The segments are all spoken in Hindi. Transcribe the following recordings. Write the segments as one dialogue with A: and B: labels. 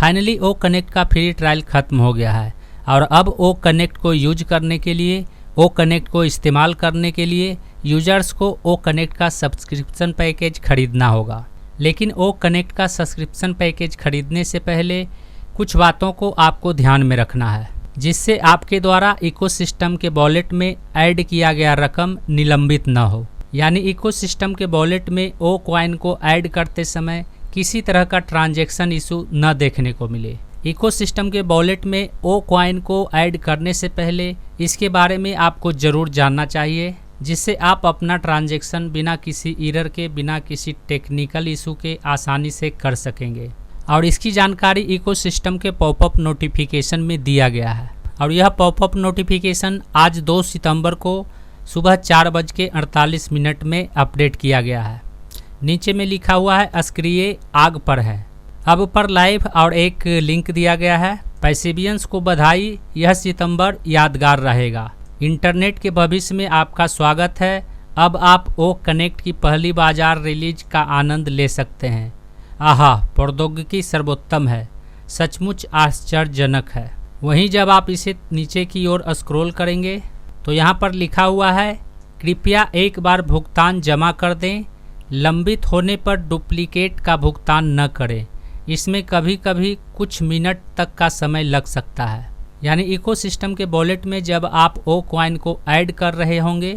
A: फाइनली ओ कनेक्ट का फ्री ट्रायल ख़त्म हो गया है और अब ओ कनेक्ट को यूज करने के लिए, ओ कनेक्ट को इस्तेमाल करने के लिए यूजर्स को ओ कनेक्ट का सब्सक्रिप्शन पैकेज खरीदना होगा। लेकिन ओ कनेक्ट का सब्सक्रिप्शन पैकेज खरीदने से पहले कुछ बातों को आपको ध्यान में रखना है, जिससे आपके द्वारा इकोसिस्टम के वॉलेट में ऐड किया गया रकम निलंबित न हो। यानी इकोसिस्टम के वॉलेट में ओ कॉइन को ऐड करते समय किसी तरह का ट्रांजैक्शन इशू न देखने को मिले। इकोसिस्टम के वॉलेट में ओ कॉइन को ऐड करने से पहले इसके बारे में आपको ज़रूर जानना चाहिए, जिससे आप अपना ट्रांजैक्शन बिना किसी एरर के, बिना किसी टेक्निकल इशू के आसानी से कर सकेंगे। और इसकी जानकारी इकोसिस्टम के पॉपअप नोटिफिकेशन में दिया गया है और यह पॉपअप नोटिफिकेशन आज 2 सितंबर को सुबह 4:48 में अपडेट किया गया है। नीचे में लिखा हुआ है सक्रिय आग पर है। अब पर लाइव और एक लिंक दिया गया है। पैसिवियंस को बधाई, यह सितंबर यादगार रहेगा। इंटरनेट के भविष्य में आपका स्वागत है। अब आप ओ कनेक्ट की पहली बाजार रिलीज का आनंद ले सकते हैं। आहा, प्रौद्योगिकी सर्वोत्तम है, सचमुच आश्चर्यजनक है। वहीं जब आप इसे नीचे की ओर स्क्रॉल करेंगे तो यहाँ पर लिखा हुआ है कृपया एक बार भुगतान जमा कर दें, लंबित होने पर डुप्लीकेट का भुगतान न करें। इसमें कभी कभी कुछ मिनट तक का समय लग सकता है। यानी इकोसिस्टम के वॉलेट में जब आप ओ कॉइन को ऐड कर रहे होंगे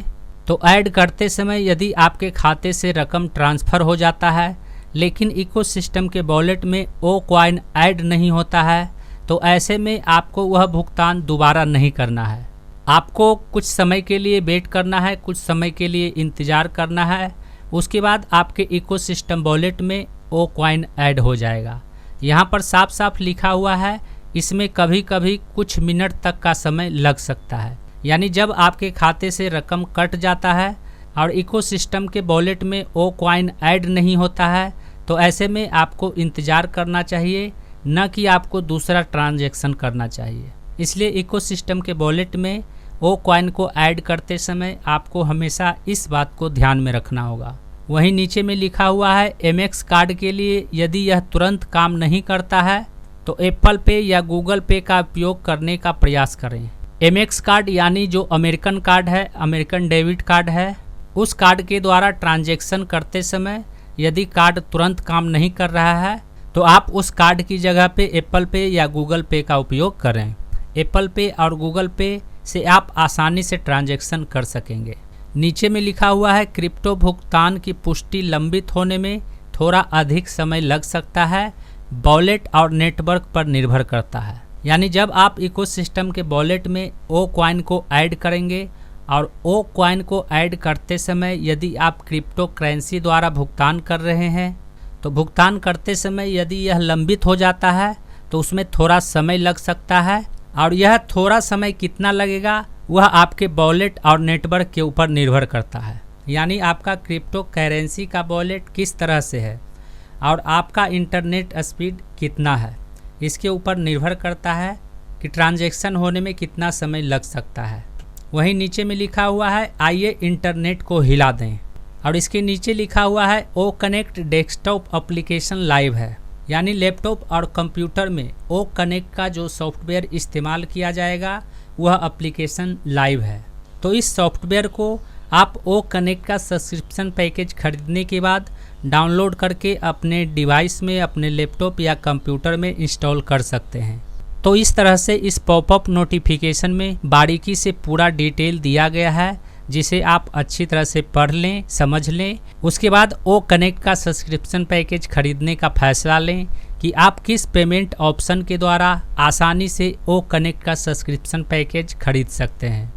A: तो ऐड करते समय यदि आपके खाते से रकम ट्रांसफ़र हो जाता है, लेकिन इकोसिस्टम के वॉलेट में ओ कॉइन ऐड नहीं होता है, तो ऐसे में आपको वह भुगतान दोबारा नहीं करना है। आपको कुछ समय के लिए वेट करना है, कुछ समय के लिए इंतज़ार करना है। उसके बाद आपके इकोसिस्टम वॉलेट में ओ कॉइन ऐड हो जाएगा। यहाँ पर साफ साफ लिखा हुआ है इसमें कभी कभी कुछ मिनट तक का समय लग सकता है। यानी जब आपके खाते से रकम कट जाता है और इकोसिस्टम के वॉलेट में ओ कॉइन ऐड नहीं होता है, तो ऐसे में आपको इंतज़ार करना चाहिए, न कि आपको दूसरा ट्रांजैक्शन करना चाहिए। इसलिए इकोसिस्टम के वॉलेट में ओ कॉइन को ऐड करते समय आपको हमेशा इस बात को ध्यान में रखना होगा। वहीं नीचे में लिखा हुआ है एमएक्स कार्ड के लिए यदि यह तुरंत काम नहीं करता है तो एप्पल पे या गूगल पे का उपयोग करने का प्रयास करें। एमएक्स कार्ड यानी जो अमेरिकन कार्ड है, अमेरिकन डेबिट कार्ड है, उस कार्ड के द्वारा ट्रांजैक्शन करते समय यदि कार्ड तुरंत काम नहीं कर रहा है तो आप उस कार्ड की जगह पे एप्पल पे या गूगल पे का उपयोग करें। एप्पल पे और गूगल पे से आप आसानी से ट्रांजैक्शन कर सकेंगे। नीचे में लिखा हुआ है क्रिप्टो भुगतान की पुष्टि लंबित होने में थोड़ा अधिक समय लग सकता है, वॉलेट और नेटवर्क पर निर्भर करता है। यानी जब आप इकोसिस्टम के वॉलेट में ओ कॉइन को ऐड करेंगे और ओ कॉइन को ऐड करते समय यदि आप क्रिप्टो करेंसी द्वारा भुगतान कर रहे हैं तो भुगतान करते समय यदि यह लंबित हो जाता है तो उसमें थोड़ा समय लग सकता है, और यह थोड़ा समय कितना लगेगा वह आपके वॉलेट और नेटवर्क के ऊपर निर्भर करता है। यानी आपका क्रिप्टो करेंसी का वॉलेट किस तरह से है और आपका इंटरनेट स्पीड कितना है, इसके ऊपर निर्भर करता है कि ट्रांजैक्शन होने में कितना समय लग सकता है। वहीं नीचे में लिखा हुआ है आइए इंटरनेट को हिला दें, और इसके नीचे लिखा हुआ है ओ कनेक्ट डेस्कटॉप एप्लीकेशन लाइव है। यानी लैपटॉप और कंप्यूटर में ओ कनेक्ट का जो सॉफ्टवेयर इस्तेमाल किया जाएगा वह एप्लीकेशन लाइव है। तो इस सॉफ्टवेयर को आप ओ कनेक्ट का सब्सक्रिप्शन पैकेज खरीदने के बाद डाउनलोड करके अपने डिवाइस में, अपने लैपटॉप या कंप्यूटर में इंस्टॉल कर सकते हैं। तो इस तरह से इस पॉपअप नोटिफिकेशन में बारीकी से पूरा डिटेल दिया गया है, जिसे आप अच्छी तरह से पढ़ लें, समझ लें। उसके बाद ओ कनेक्ट का सब्सक्रिप्शन पैकेज खरीदने का फैसला लें कि आप किस पेमेंट ऑप्शन के द्वारा आसानी से ओ कनेक्ट का सब्सक्रिप्शन पैकेज खरीद सकते हैं।